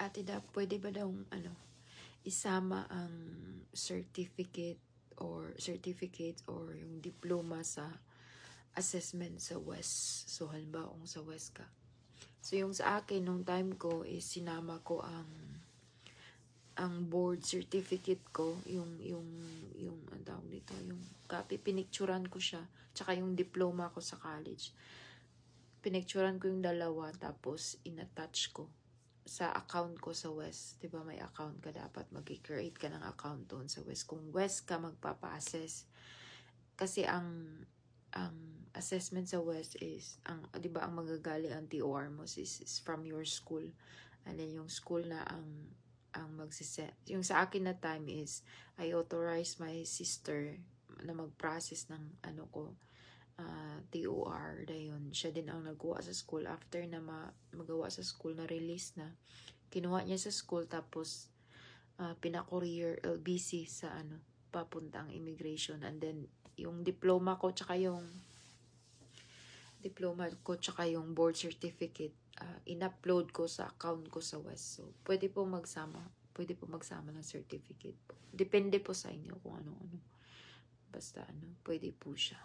Ate Da, pwede ba daw isama ang certificate or yung diploma sa assessment sa West? So halimbawa kung sa West ka. So yung sa akin nung time ko is sinama ko ang board certificate ko, yung ang tawag dito, yung copy, pinicturan ko siya, tsaka yung diploma ko sa college. Pinicturan ko yung dalawa, tapos inattach ko sa account ko sa West. Diba may account ka, dapat mag-create ka ng account doon sa West. Kung West ka magpapa-assess. Kasi ang assessment sa West is, diba ang magagaling ang TOR mo is from your school. And then yung school na ang magsiset. Yung sa akin na time is, I authorize my sister na mag-process ng TOR. Dayon, siya din ang nagawa sa school. After na magawa sa school, na release na, kinuha niya sa school, tapos pina-courier LBC sa papunta ang immigration. And then yung diploma ko tsaka yung board certificate, in-upload ko sa account ko sa West. So pwede po magsama ng certificate po. Depende po sa inyo kung ano-ano. Basta pwede po siya.